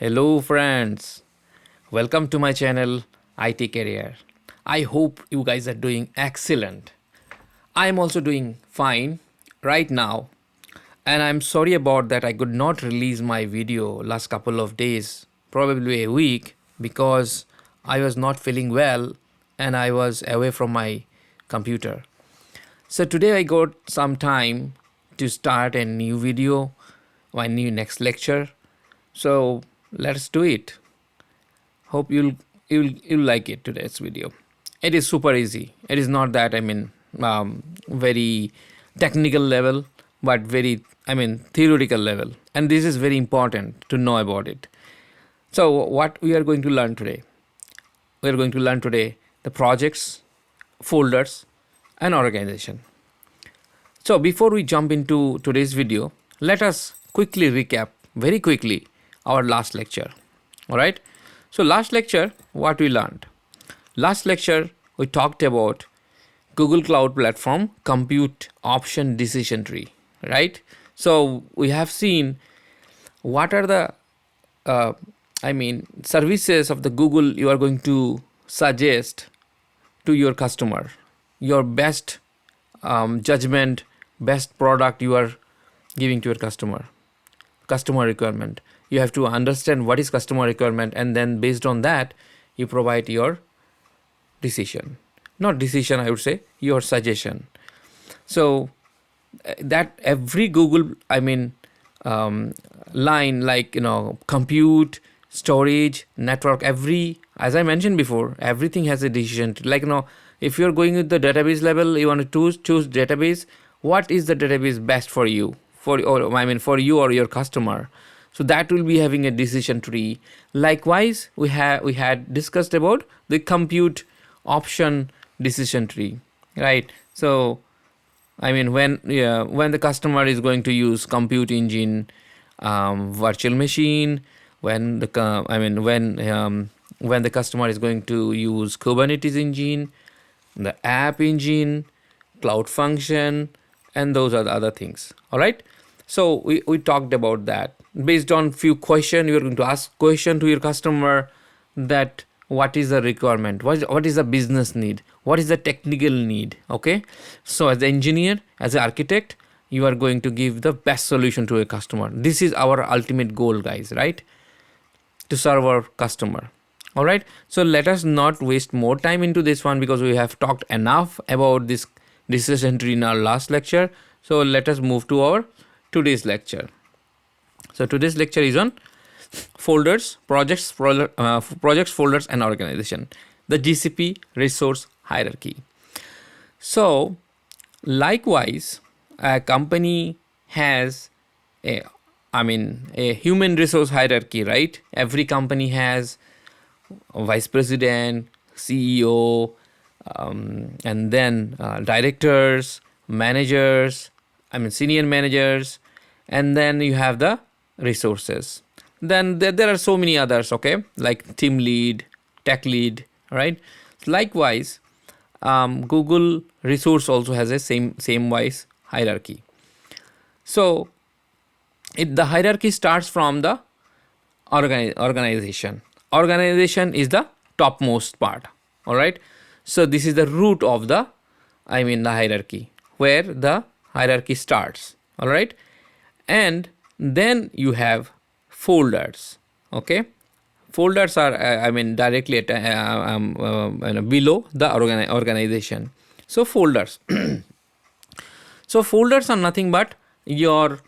Hello, friends. Welcome to my channel, IT Career. I hope you guys are doing excellent. I am also doing fine right now, and I'm sorry about that. I could not release my video last couple of days, probably a week, because I was not feeling well and I was away from my computer. So today I got some time to start a new video, my new next lecture. So let's do it. Hope you'll like it today's video. It is super easy. It is not that very technical level, but very theoretical level, and this is very important to know about it. So what we are going to learn today? We are going to learn today the projects, folders, and organization. So before we jump into today's video, let us quickly recap very quickly our last lecture. All right. So last lecture, what we learned? Last lecture, we talked about Google Cloud Platform Compute Option Decision Tree, right? So we have seen what are the services of the Google you are going to suggest to your customer, your best judgment, best product you are giving to your customer requirement. You have to understand what is customer requirement, and then based on that you provide your decision. Not decision, I would say your suggestion. So that every Google line, like compute, storage, network, every, as I mentioned before, everything has a decision. Like if you're going with the database level, you want to choose database. What is the database best for you, for you or your customer? So that will be having a decision tree. Likewise, we had discussed about the compute option decision tree, right? So when the customer is going to use compute engine, virtual machine, when the customer is going to use Kubernetes engine, the app engine, cloud function, and those are the other things. All right. So we talked about that. Based on few questions, you are going to ask question to your customer that what is the requirement, what is the business need, what is the technical need. Okay. So as an engineer, as an architect, you are going to give the best solution to a customer. This is our ultimate goal, guys, right? To serve our customer. All right. So let us not waste more time into this one, because we have talked enough about this decision tree in our last lecture. So let us move to our today's lecture. So today's lecture is on folders, projects, folders, and organization. The GCP resource hierarchy. So likewise, a company has a human resource hierarchy, right? Every company has a vice president, CEO, and then directors, managers, senior managers, and then you have the resources. Then there are so many others, okay, like team lead, tech lead, right? Likewise, Google resource also has a same wise hierarchy. So the hierarchy starts from the organization. Organization is the topmost part. All right. So this is the root of the hierarchy, where the hierarchy starts. All right. And then you have folders. Okay. Folders are directly below the organization. So folders. So folders are nothing but your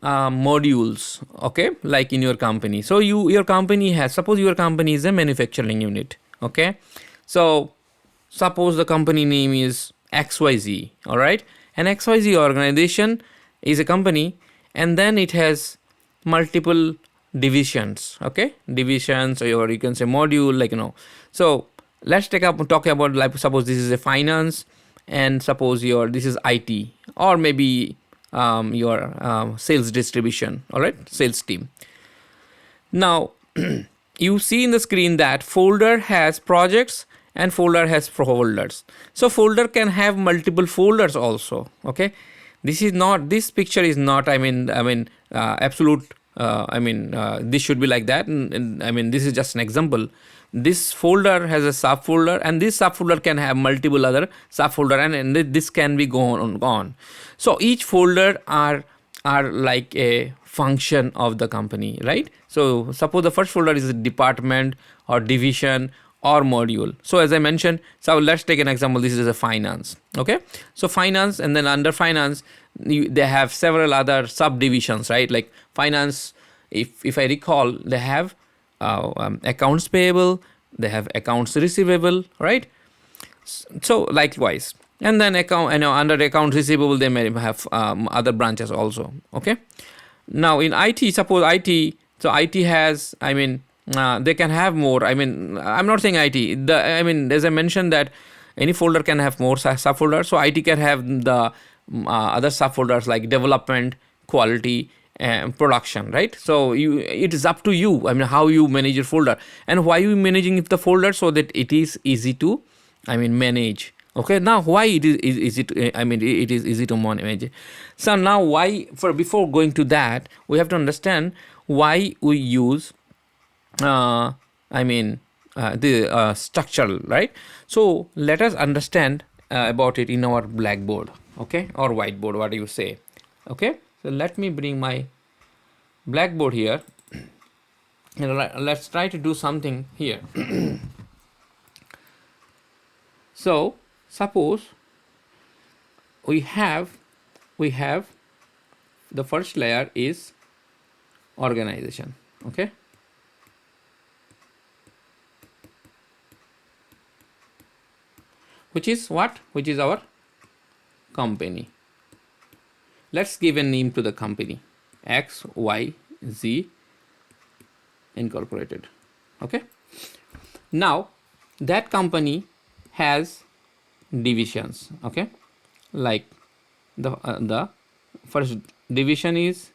modules, okay, like in your company. So your company has, suppose your company is a manufacturing unit, okay. So suppose the company name is XYZ, all right. An XYZ organization is a company, and then it has multiple divisions, okay, divisions, or you can say module, So let's talk about, like, suppose this is a finance, and suppose this is IT, or maybe your sales distribution, all right, sales team. Now you see in the screen that folder has projects and folder has folders. So folder can have multiple folders also, okay. This picture is not absolute This should be like that. And I mean, this is just an example. This folder has a subfolder, and this subfolder can have multiple other subfolder, and this can be gone. So each folder are like a function of the company, right? So suppose the first folder is a department or division or module. So as I mentioned, so let's take an example. This is a finance. Okay, so finance, and then under finance they have several other subdivisions, right? Like finance, if I recall, they have accounts payable, they have accounts receivable, right? So likewise, and then under accounts receivable they may have other branches also. Okay, now in IT, suppose IT, so IT has, they can have more. I'm not saying IT, as I mentioned that any folder can have more subfolders. So IT can have the other subfolders like development, quality, and production, right? So it is up to you, how you manage your folder, and why you managing the folder, so that it is easy to manage. Okay, now why it is easy to, it is easy to manage. So now why, before going to that, we have to understand why we use the structural, right? So let us understand about it in our blackboard, okay, or whiteboard, what do you say? Okay, so let me bring my blackboard here, and let's try to do something here. So suppose we have the first layer is organization. Okay, which is what? Which is our company. Let's give a name to the company, XYZ Incorporated. Okay, now that company has divisions. Okay, like the first division is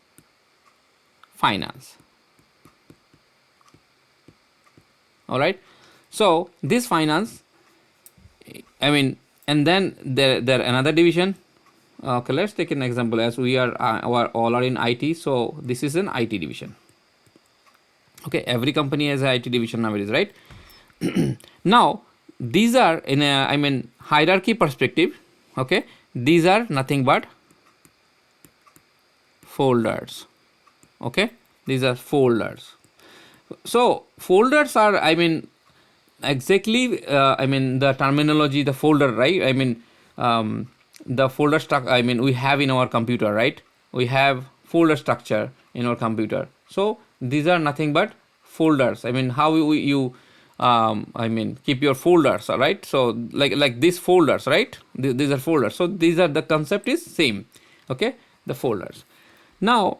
finance. All right, so this finance, and then there another division. Okay, let's take an example, as we are all are in IT, so this is an IT division. Okay, every company has an IT division nowadays, right? Now these are in a hierarchy perspective. Okay, these are nothing but folders. Okay, these are folders. So folders are, exactly the terminology, the folder, right? The folder structure, we have in our computer, right? We have folder structure in our computer. So these are nothing but folders. How you keep your folders, all right? So like these folders, right? These are folders. So these are, the concept is same. Okay, the folders. Now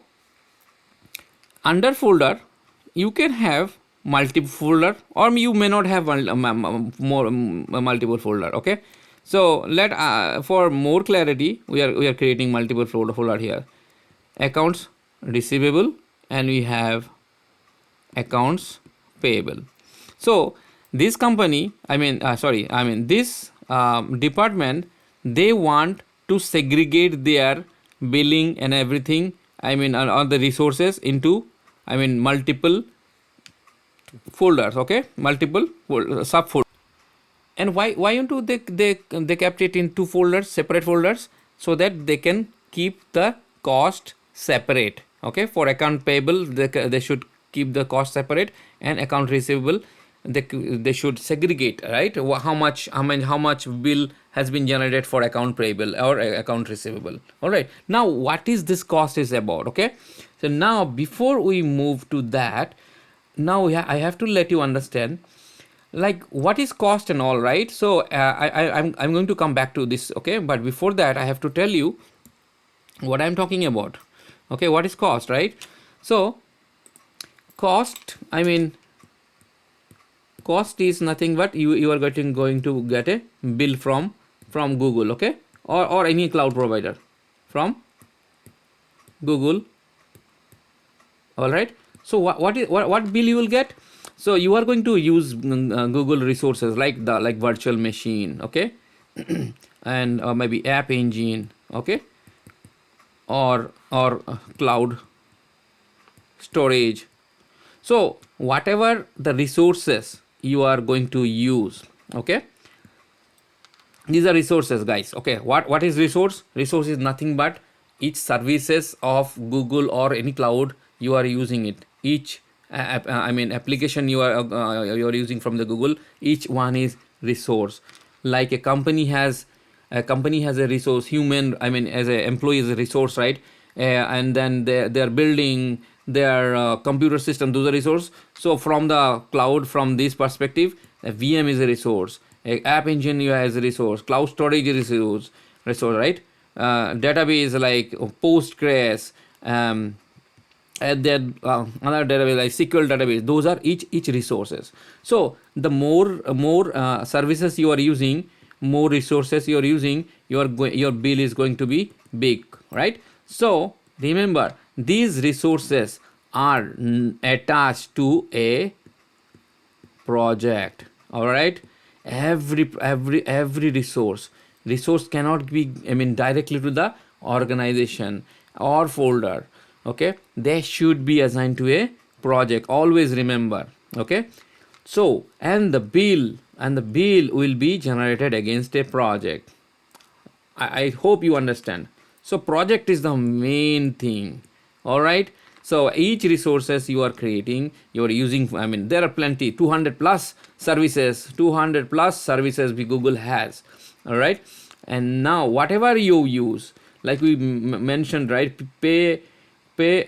under folder you can have multiple folder, or you may not have multiple folder. Okay, so for more clarity, we are creating multiple folder here. Accounts receivable, and we have accounts payable. So this company, this department, they want to segregate their billing and everything, all the resources into multiple folders. Okay, multiple subfolders. And why don't they kept it in two folders, separate folders, so that they can keep the cost separate. Okay, for account payable they should keep the cost separate, and account receivable they should segregate, right? How much bill has been generated for account payable or account receivable. All right, now what is this cost is about? Okay, so now before we move to that, now I have to let you understand like what is cost and all, right? So I'm going to come back to this. Okay, but before that I have to tell you what I'm talking about. Okay, what is cost, right? So cost, cost is nothing but you are going to get a bill from Google. Okay, or any cloud provider from Google. All right, so what bill you will get? So you are going to use Google resources like virtual machine. Okay, and maybe app engine. Okay, or cloud storage. So whatever the resources you are going to use, okay, these are resources, guys. Okay, what is resource? Resource is nothing but each services of Google or any cloud you are using it. Each application you are using from the Google, each one is resource. Like a company has a resource, human, as an employee is a resource, right? And then they're building their computer system, those are resource. So from the cloud, from this perspective, a VM is a resource, a app engine as a resource, cloud storage is a resource, right? Database like Postgres, and then another database like SQL database, those are each resources. So the more services you are using, more resources you are using, your bill is going to be big, right? So remember, these resources are attached to a project. All right, every resource cannot be directly to the organization or folder. Okay, they should be assigned to a project, always remember. Okay, so and the bill will be generated against a project. I hope you understand. So project is the main thing. All right, so each resources you are creating, you are using, there are plenty, 200 plus services Google has. All right, and now whatever you use, like we mentioned, right? Pay pay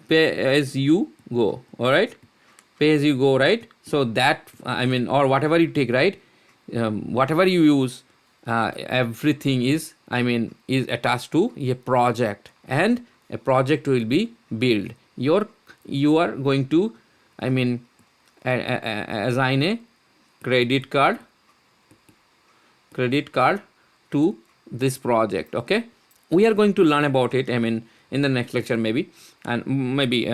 as you go. All right, pay as you go, right? So that, or whatever you take, right? Whatever you use, everything is attached to a project, and a project will be built. You are going to assign a credit card to this project. Okay, we are going to learn about it in the next lecture, maybe, and maybe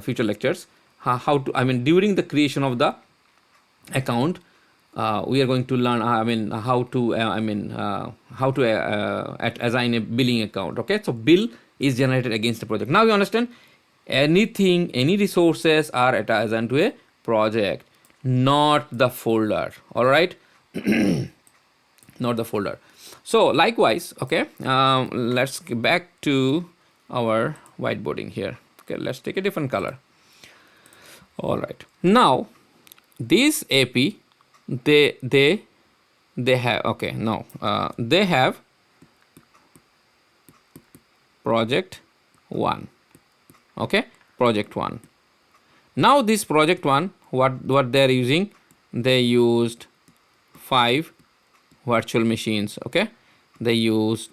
future lectures, how to during the creation of the account, we are going to learn how to assign a billing account. Okay, so bill is generated against the project. Now you understand, any resources are assigned to a project, not the folder. All right, not the folder. So likewise, okay, let's get back to our whiteboarding here. Okay, let's take a different color. All right, now this AP, they have, okay, now they have project 1. Okay, project 1. Now this project 1, what they are using, they used 5 virtual machines. Okay, they used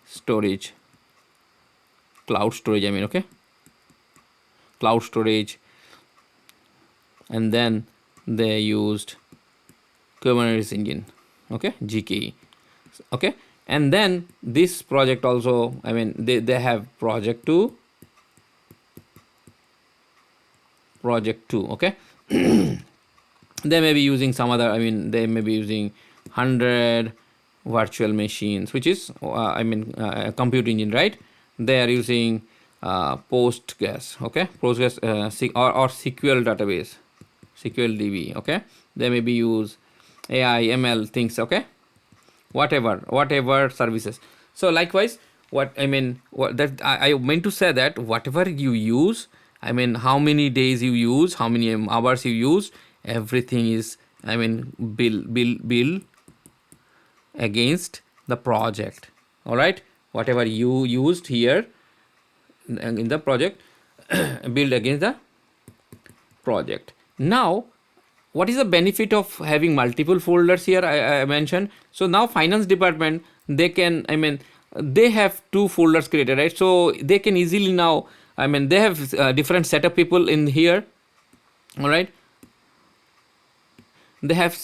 storage, cloud storage, okay, cloud storage, and then they used Kubernetes engine, okay, GKE. Okay, and then this project also, they have project 2, okay. They may be using some other, they may be using 100 virtual machines, which is compute engine, right? They are using Postgres, okay, Postgres or SQL database, SQL DB. Okay, they maybe use AI, ML things. Okay, whatever services. So likewise, what that I meant to say, that whatever you use, how many days you use, how many hours you use, everything is bill against the project. All right, whatever you used here in the project, build against the project. Now what is the benefit of having multiple folders here? I mentioned. So now finance department, they can, they have 2 folders created, right? So they can easily now, they have different set of people in here. All right, they have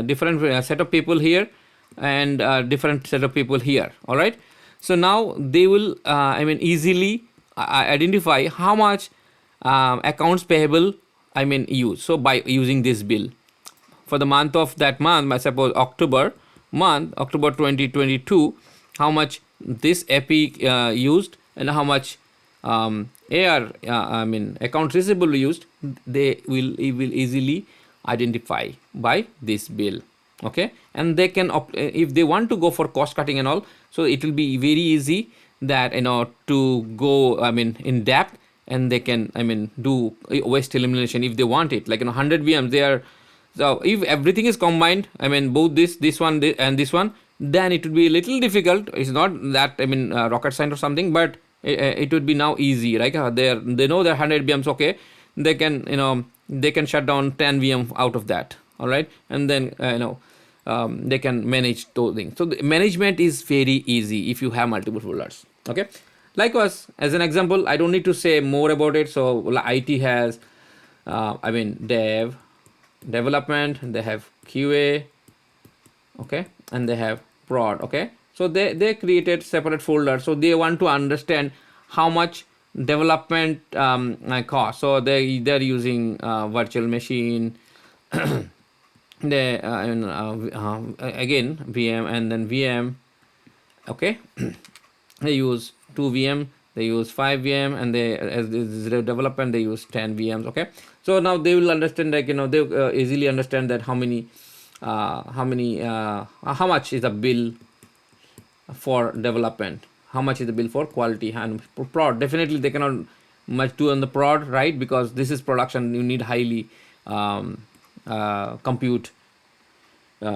different set of people here, and different set of people here. All right, so now they will easily identify how much accounts payable use. So by using this bill for the month of that month, I suppose October 2022, how much this AP used and how much AR, I mean account receivable used, it will easily identify by this bill. Okay, and they can if they want to go for cost cutting and all, so it will be very easy that to go, I mean, in depth, and they can, I mean, do waste elimination if they want it, like 100 VMs they are. So if everything is combined, I mean both this one and this one, then it would be a little difficult. It's not that, I mean, rocket science or something, but it would be now easy, right? They know they're 100 VMs. Okay, they can, they can shut down 10 VM out of that. All right, and then they can manage those things. So the management is very easy if you have multiple folders. Okay, likewise, as an example, I don't need to say more about it. So IT has, I mean, development, they have QA, okay, and they have prod. Okay, so they created separate folders, so they want to understand how much development cost. So they're using virtual machine, they again VM and then VM. Okay, they use 2 VM, they use 5 VM, and they, as development, they use 10 VMs. Okay, so now they will understand, like, they easily understand that how much is the bill for development, how much is the bill for quality, and prod. Definitely they cannot much do on the prod, right? Because this is production, you need highly compute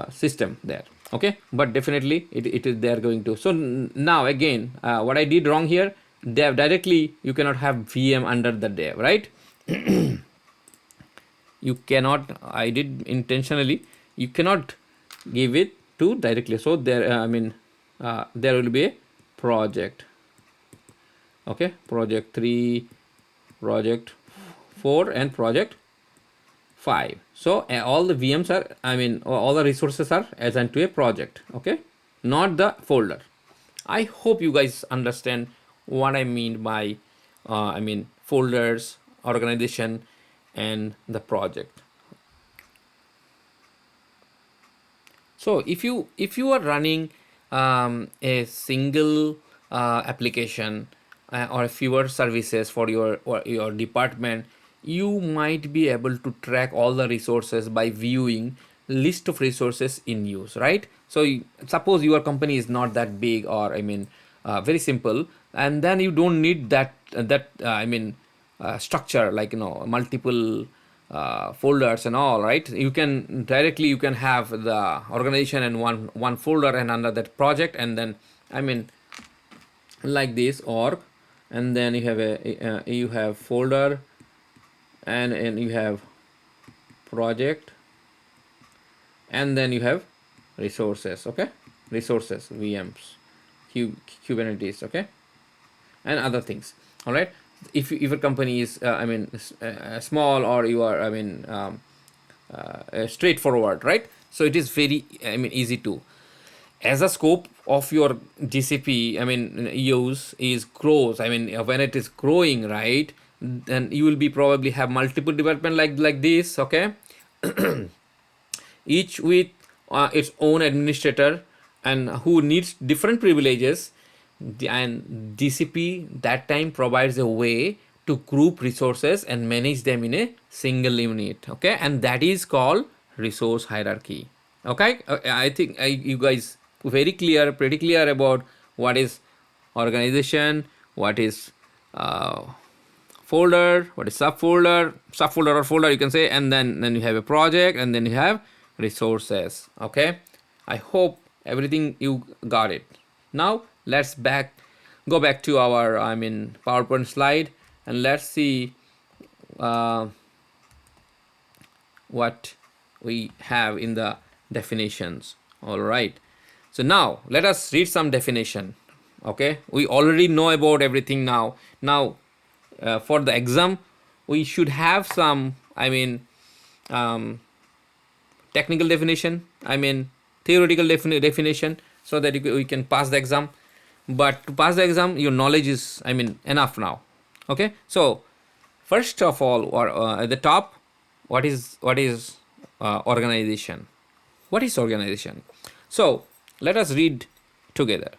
system there. Okay, but definitely it is, they are going to. So now again, what I did wrong here, dev directly, you cannot have VM under the dev, right? You cannot, I did intentionally, you cannot give it to directly. So there, I mean, there will be a project. Okay, project 3, project 4, and project 5. So all the VMs are, I mean, all the resources are assigned to a project. Okay, not the folder. I hope you guys understand what I mean by I mean, folders, organization, and the project. So if you are running a single application or fewer services for your department, you might be able to track all the resources by viewing list of resources in use, right? So suppose your company is not that big, or, I mean, very simple, and then you don't need that I mean, structure, like, multiple folders and all, right? You can directly, you can have the organization in one folder, and under that project, and then, I mean, like this org, and then you have you have folder, and you have project, and then you have resources. Okay, resources, VMs, Kubernetes, okay, and other things. All right, if your company is I mean, small, or you are, I mean, straightforward, right? So it is very, I mean, easy to, as a scope of your GCP, I mean, use is grows. I mean, when it is growing, right, then you will be probably have multiple development like this. Okay, each with its own administrator, and who needs different privileges. And GCP that time provides a way to group resources and manage them in a single unit. Okay, and that is called resource hierarchy. Okay, I think you guys pretty clear about what is organization, what is folder, what is subfolder or folder, you can say, and then you have a project, and then you have resources. Okay, I hope everything you got it. Now let's go back to our, I mean, PowerPoint slide, and let's see what we have in the definitions. All right, so now let us read some definition. Okay, we already know about everything now. For the exam, we should have some, I mean, technical definition, I mean, theoretical definition, so that we can pass the exam. But to pass the exam, your knowledge is, I mean, enough now. Okay, so first of all, or at the top, what is organization? What is organization? So let us read together.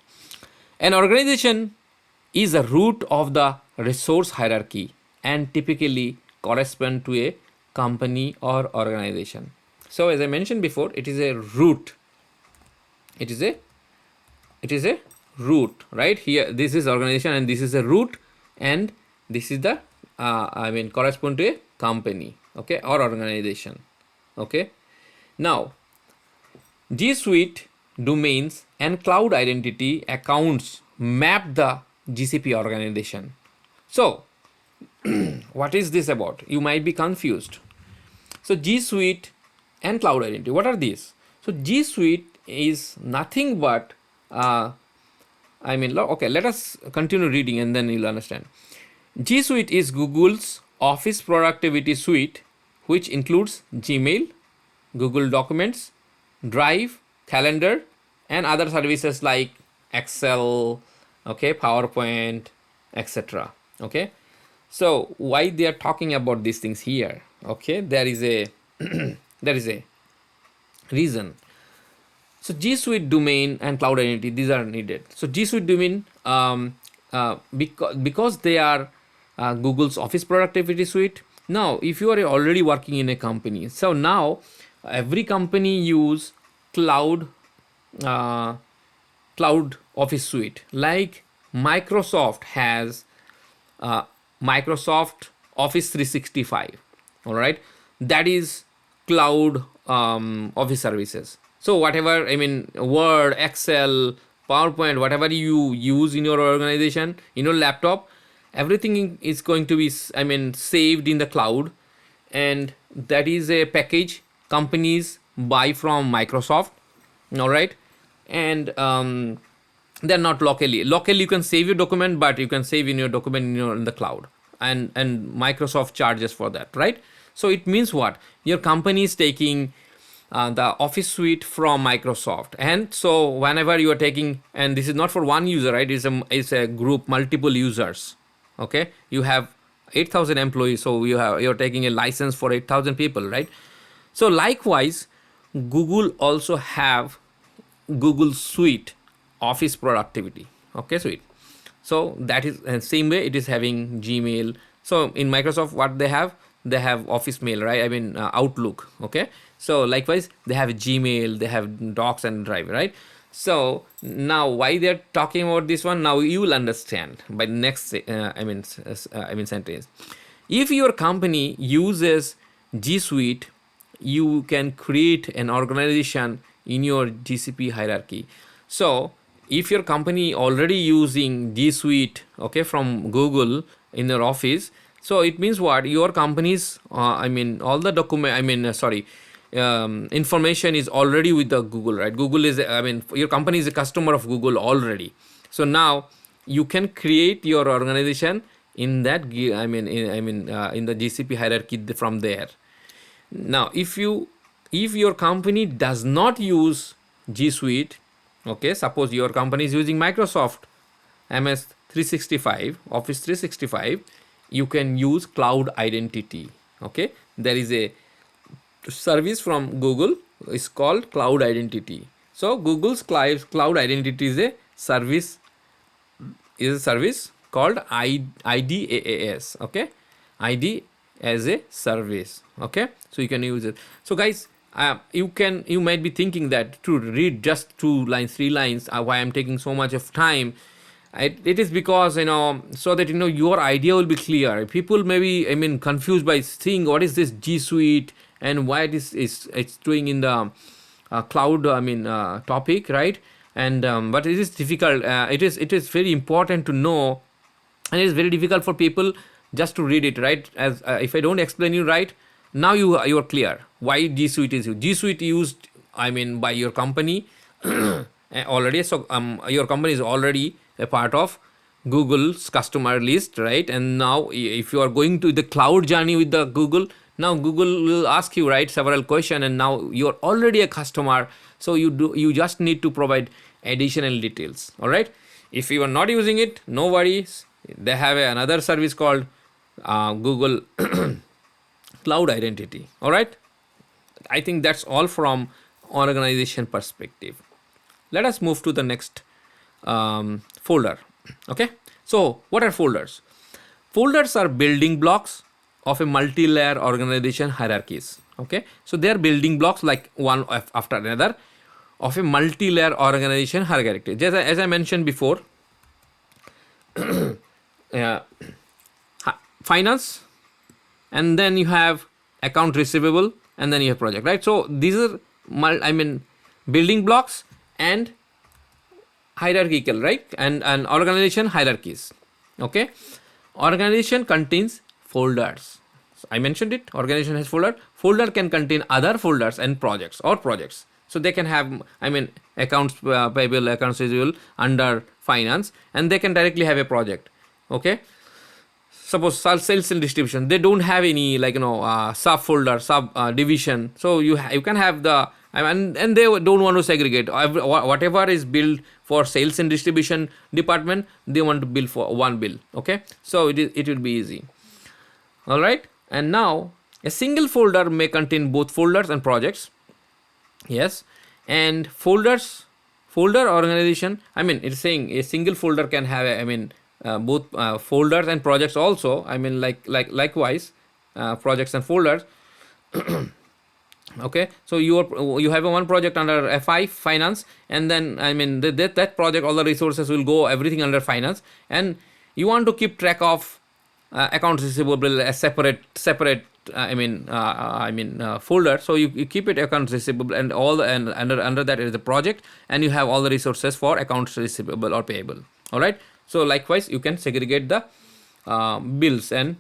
An organization is a root of the resource hierarchy and typically correspond to a company or organization. So as I mentioned before, it is a root. It is a root, right? Here this is organization and this is a root, and this is the correspond to a company, okay, or organization, okay. Now G Suite domains and cloud identity accounts map the GCP organization. So what is this about? You might be confused. So G Suite and cloud identity, what are these? So G Suite is nothing but okay, let us continue reading and then you'll understand. G Suite is Google's Office Productivity Suite, which includes Gmail, Google Documents, Drive, Calendar, and other services like Excel, okay, PowerPoint, etc. Okay, so why they are talking about these things here? Okay, there is a there is a reason. So G Suite domain and cloud identity, these are needed. So G Suite domain, because they are Google's Office Productivity Suite. Now, if you are already working in a company, so now every company use cloud cloud Office Suite. Like Microsoft has Microsoft Office 365. All right, that is cloud Office services. So whatever, Word, Excel, PowerPoint, whatever you use in your organization, in your laptop, everything is going to be, saved in the cloud, and that is a package companies buy from Microsoft. All right, and they're not locally. Locally, you can save your document, but you can save in your document in the cloud, and Microsoft charges for that, right? So it means what? Your company is taking the Office Suite from Microsoft, and so whenever you are taking, and this is not for one user, right? It's a group, multiple users. Okay, you have 8,000 employees, so you're taking a license for 8,000 people, right? So likewise, Google also have Google Suite Office Productivity, okay, Suite. So that is same way it is having Gmail. So in Microsoft, what they have Office Mail, right? Outlook, okay. So likewise, they have Gmail, they have Docs and Drive, right? So now why they're talking about this one? Now you will understand by next sentence. If your company uses G Suite, you can create an organization in your GCP hierarchy. So if your company already using G Suite, okay, from Google in your office, so it means what? Your company's all the document, information is already with the Google, right? Google is, your company is a customer of Google already. So now you can create your organization in that, in the GCP hierarchy from there. Now, if your company does not use G Suite, okay, suppose your company is using Microsoft MS 365, Office 365, you can use cloud identity. Okay, there is a service from Google, is called cloud identity. So Google's cloud identity is a service called IDaaS. Okay, ID as a service. Okay, so you can use it. So guys, you might be thinking that to read just 2 lines, 3 lines, why I'm taking so much of time. It is because, so that your idea will be clear. People may be confused by seeing what is this G Suite and why it's doing in the cloud topic, right? And but it is difficult. It is very important to know, and it is very difficult for people just to read it, right? As if I don't explain you right, now you are clear why G Suite is used. G Suite used, by your company already. So your company is already a part of Google's customer list, right? And now if you are going to the cloud journey with the Google, now Google will ask you, right, several questions, and now you're already a customer. So you just need to provide additional details. All right. If you are not using it, no worries. They have another service called Google Cloud Identity. All right. I think that's all from organization perspective. Let us move to the next folder. Okay, so what are folders? Folders are building blocks of a multi-layer organization hierarchies. Okay, so they are building blocks like one after another of a multi-layer organization hierarchy. As I mentioned before, uh, finance, and then you have account receivable, and then you have project, right? So these are building blocks and hierarchical, right? And organization hierarchies. Okay, organization contains folders. So I mentioned it. Organization has folder. Folder can contain other folders and projects or projects. So they can have, accounts payable, accounts receivable under finance, and they can directly have a project. Okay, suppose sales and distribution, they don't have any subfolder, sub division. So you can have the, and they don't want to segregate whatever is billed for sales and distribution department, they want to bill for one bill. Okay, so it will be easy. All right, and now a single folder may contain both folders and projects. Yes, and folder organization, it's saying a single folder can have both folders and projects also. Likewise, projects and folders. Okay, so you have a one project under FI finance, and then that project, all the resources will go everything under finance, and you want to keep track of accounts receivable as separate folder. So you keep it accounts receivable, and all and under that is the project, and you have all the resources for accounts receivable or payable. All right, so likewise you can segregate the bills and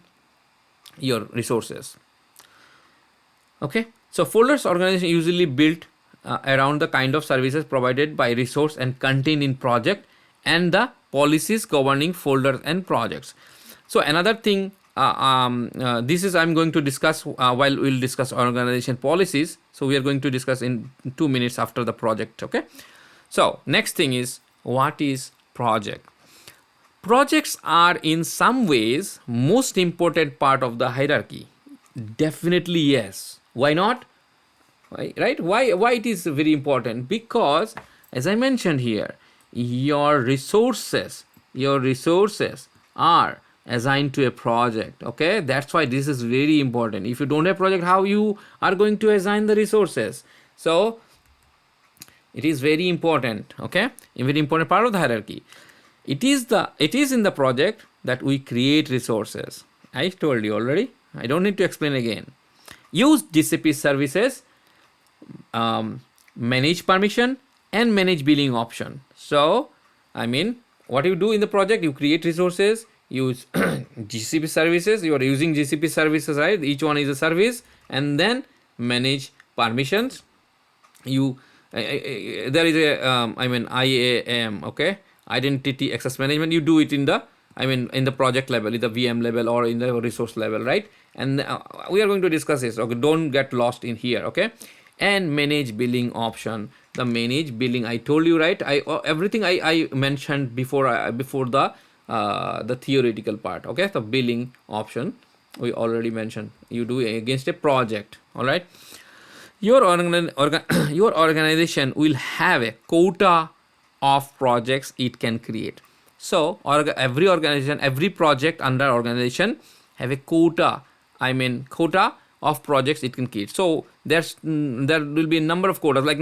your resources. Okay, so folders organization usually built around the kind of services provided by resource and contained in project and the policies governing folders and projects. So another thing, this is I'm going to discuss while we'll discuss organization policies. So we are going to discuss in 2 minutes after the project. Okay, so next thing is, what is project? Projects are in some ways most important part of the hierarchy. Definitely yes. Why not? Right? Why it is very important? Because as I mentioned here, your resources are assigned to a project. Okay, that's why this is very important. If you don't have project, how you are going to assign the resources? So it is very important. Okay, a very important part of the hierarchy. It is in the project that we create resources. I told you already. I don't need to explain again. Use GCP services, manage permission, and manage billing option. So what you do in the project, you create resources, use GCP services. You are using GCP services, right? Each one is a service, and then manage permissions. You there is a IAM. Okay, identity access management. You do it in the in the project level, in the VM level, or in the resource level, right? And we are going to discuss this. Okay, don't get lost in here. Okay, and manage billing option. The manage billing, I told you, right? Everything I mentioned before the theoretical part. Okay, the billing option we already mentioned. You do against a project. All right, your organization will have a quota of projects it can create. So every organization, every project under organization have a quota. Quota of projects it can create. So there will be a number of quotas. Like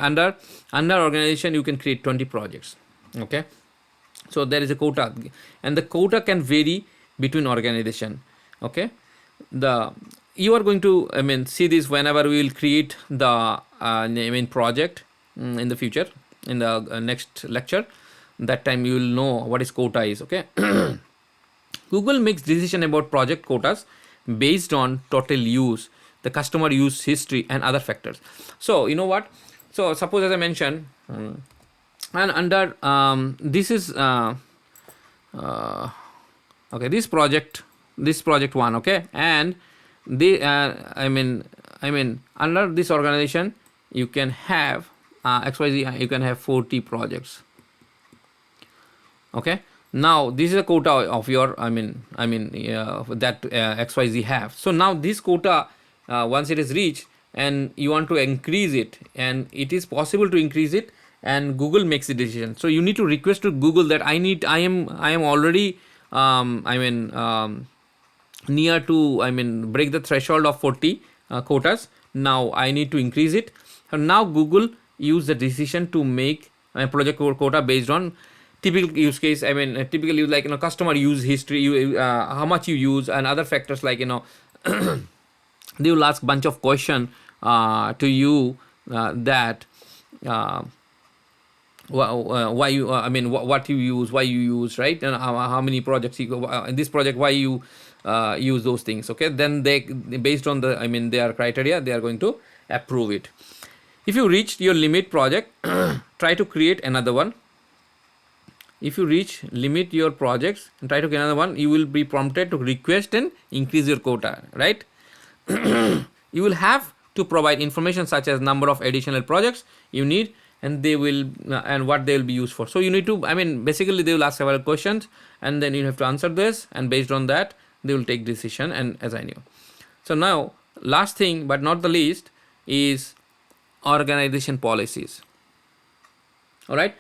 under organization, you can create 20 projects. Okay, so there is a quota, and the quota can vary between organization. Okay, you are going to see this whenever we will create the project in the future, in the next lecture. That time you will know what is quota is. Okay. Google makes decision about project quotas based on total use, the customer use history, and other factors. So you know what? So suppose, as I mentioned, and under this is okay, this project one. Okay, and the under this organization you can have XYZ, you can have 40 projects. Okay, now this is a quota of your that XYZ have. So now this quota, once it is reached and you want to increase it, and it is possible to increase it, and Google makes the decision. So you need to request to Google that I am already near to break the threshold of 40 quotas. Now I need to increase it. And now Google use the decision to make a project quota based on typical use case. Typical use, like customer use history, how much you use, and other factors like they will ask bunch of question to you that why you what you use, why you use, right, and how many projects you go in this project, why you use those things. Okay, then they, based on the their criteria, they are going to approve it. If you reached your limit project, try to create another one. If you limit your projects and try to create another one, you will be prompted to request and increase your quota, right? You will have to provide information such as number of additional projects you need, and they will and what they will be used for. So you need to, basically they will ask several questions, and then you have to answer this, and based on that they will take decision and assign you. So now, last thing but not the least is organization policies. All right.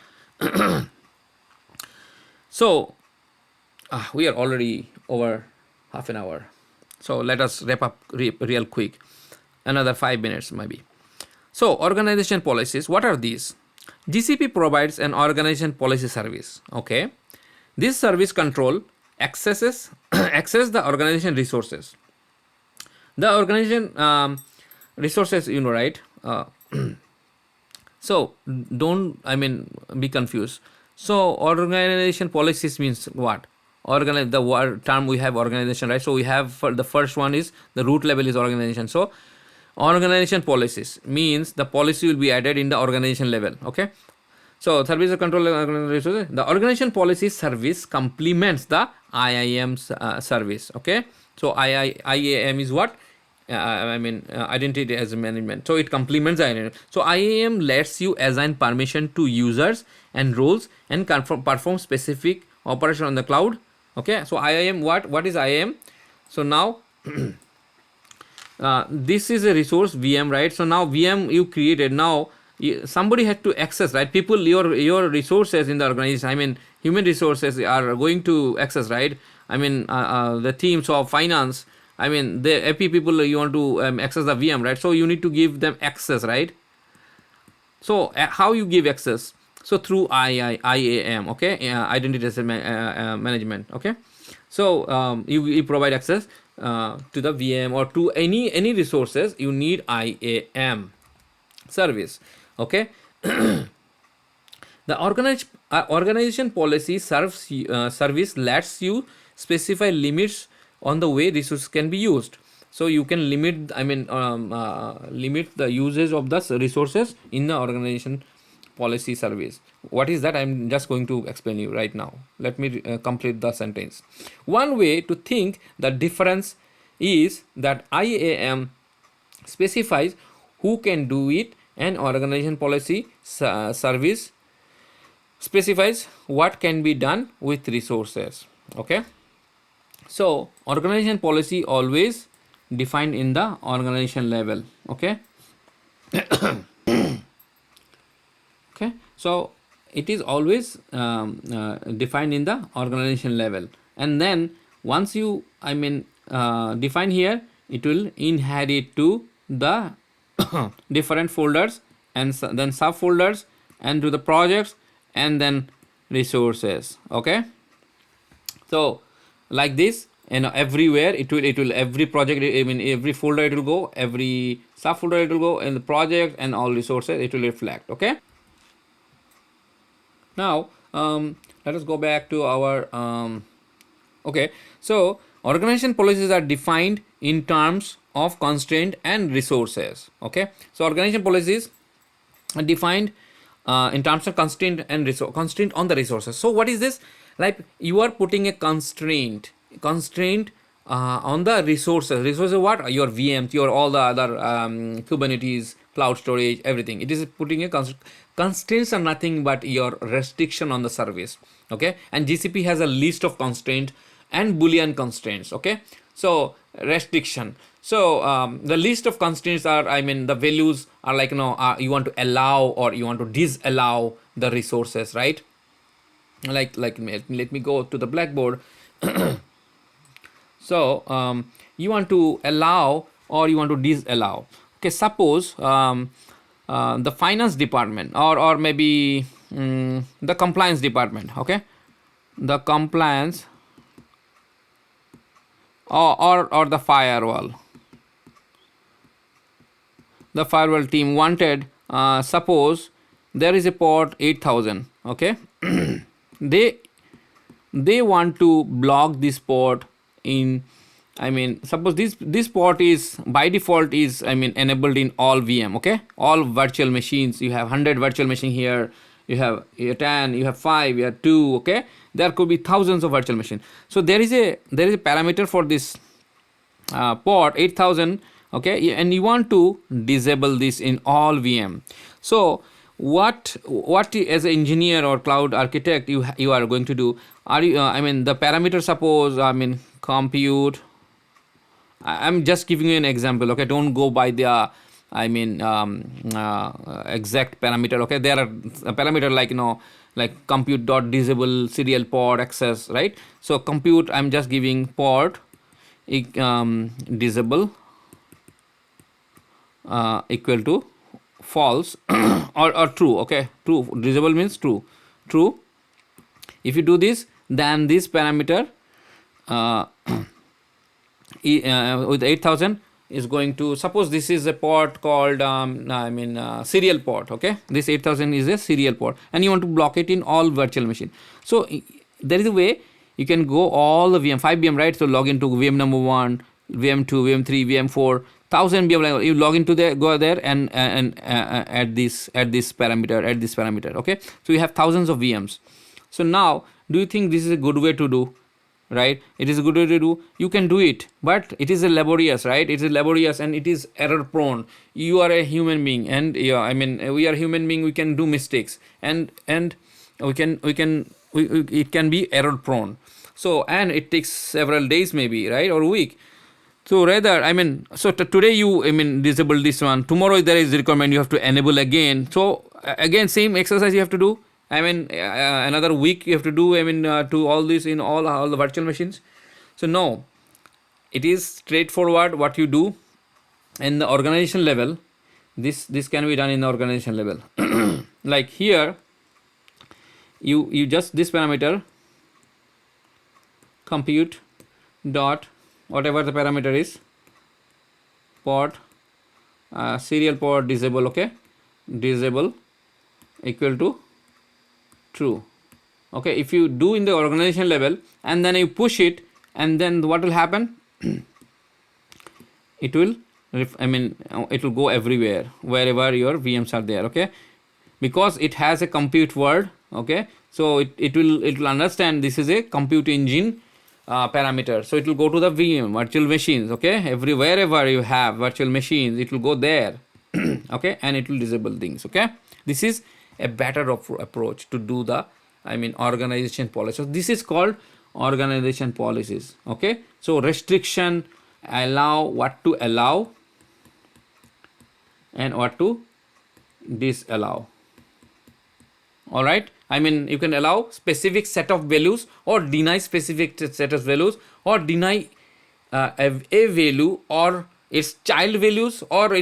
So we are already over half an hour, so let us wrap up real quick, another 5 minutes maybe. So organization policies, what are these? GCP provides an organization policy service. Okay, this service control access the organization resources. The organization resources, right? So don't be confused. So organization policies means what? The word term we have organization, right? So we have, for the first one is the root level is organization. So organization policies means the policy will be added in the organization level. Okay, so service control resources. The organization policy service complements the IAM service. Okay, so IAM is what? Identity as management. So it complements the identity. So IAM lets you assign permission to users and roles and perform specific operation on the cloud. Okay, so IAM, what is IAM? So now this is a resource VM, right? So now VM you created, now somebody had to access, right? People, your resources in the organization, human resources are going to access, right? The teams of finance, the AP people, you want to access the VM, right? So you need to give them access, right? So how you give access? So through IAM, okay, identity as management. Okay, so you provide access to the VM or to any resources. You need IAM service. Okay. The organization policy service lets you specify limits on the way resources can be used. So you can limit limit the usage of the resources in the organization policy service. What is that? I'm just going to explain you right now. Let me complete the sentence. One way to think the difference is that IAM specifies who can do it, and organization policy service specifies what can be done with resources. Okay, so organization policy always defined in the organization level. Okay. Okay, so it is always defined in the organization level, and then once you define here, it will inherit to the different folders and then subfolders and to the projects and then resources. Okay, so like this, everywhere it will every project, every folder it will go, every subfolder it will go, and the project and all resources it will reflect. Okay, now let us go back to our okay, so organization policies are defined in terms of constraint and resources. Okay, so organization policies are defined in terms of constraint and constraint on the resources. So what is this? Like you are putting a constraint on the resources. What? Your VMs, your all the other Kubernetes, cloud storage, everything. It is putting a constraints are nothing but your restriction on the service. Okay, and GCP has a list of constraints and Boolean constraints. Okay, so restriction. So the list of constraints are, the values are like you want to allow or you want to disallow the resources, right? Let me go to the blackboard. So you want to allow or you want to disallow. Okay, suppose the finance department, or maybe the compliance department. Okay, the compliance, or the firewall team wanted, suppose there is a port 8000. Okay, they they want to block this port in, I mean, suppose this port is by default is, I mean, enabled in all VM. Okay, all virtual machines. You have 100 virtual machine here, you have 10, you have 5, you have 2. Okay, there could be thousands of virtual machines. So there is a parameter for this port 8000. Okay, and you want to disable this in all VM. So what as an engineer or cloud architect you are going to do? Are you I mean, the parameter, suppose, I mean, compute, I'm just giving you an example. Okay, don't go by the, I mean, exact parameter. Okay, there are a parameter like, like compute dot disable serial port access, right? So compute, I'm just giving port disable equal to false or true. Okay, true, disable means true. If you do this, then this parameter with 8000 is going to, suppose this is a port called serial port. Okay, this 8000 is a serial port and you want to block it in all virtual machine. So there is a way you can go all the VM, 5 VM, right? So log into VM number 1, VM 2, VM 3, VM 4, 1000 VM. You log into there, go there and add this parameter. Okay, so you have thousands of VMs. So now, do you think this is a good way to do? Right, it is a good way to do. You can do it, but it is a laborious, right? It is laborious and it is error prone. You are a human being, and yeah, I mean, we are human being. We can do mistakes, and it can be error prone. So, and it takes several days, maybe, right, or a week. So rather, I mean, so today you, I mean, disable this one. Tomorrow there is a requirement, you have to enable again. So again, same exercise you have to do. I mean, another week you have to do, I mean, to all this in all the virtual machines. So no, it is straightforward what you do in the organization level. This can be done in the organization level. Like here, you just this parameter compute dot whatever the parameter is, port serial port disable. Okay, disable equal to true. Okay, if you do in the organization level and then you push it, and then what will happen? It will, I mean, it will go everywhere wherever your VMs are there. Okay, because it has a compute word. Okay, so it will understand this is a compute engine parameter. So it will go to the VM virtual machines. Okay, wherever you have virtual machines, it will go there. Okay, and it will disable things. Okay, this is a better approach to do the, I mean, organization policy. So this is called organization policies. Okay, so restriction, allow, what to allow and what to disallow. All right, I mean, you can allow specific set of values or deny specific set of values, or deny a value or its child values, or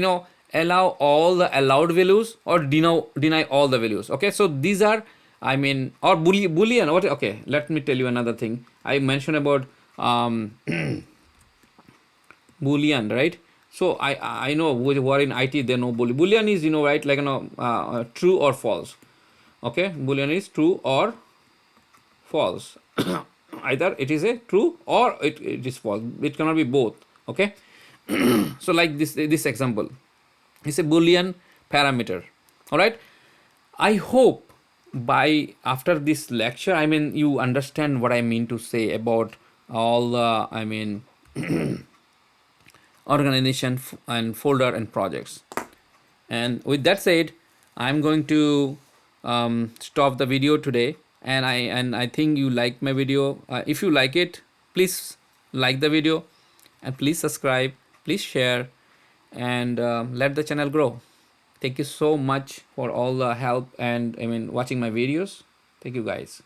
allow all the allowed values, or deny all the values. Okay, so these are, I mean, or boolean. What? Okay, let me tell you another thing. I mentioned about boolean, right? So I know who are in IT, they know boolean is, right, like true or false. Okay, boolean is true or false. Either it is a true or it is false. It cannot be both. Okay. So like this example, it's a boolean parameter. All right, I hope by after this lecture, I mean, you understand what I mean to say about all the, I mean, organization and folder and projects. And with that said, I'm going to stop the video today, and I think you like my video. If you like it, please like the video, and please subscribe, please share, and let the channel grow. Thank you so much for all the help and I mean watching my videos. Thank you guys.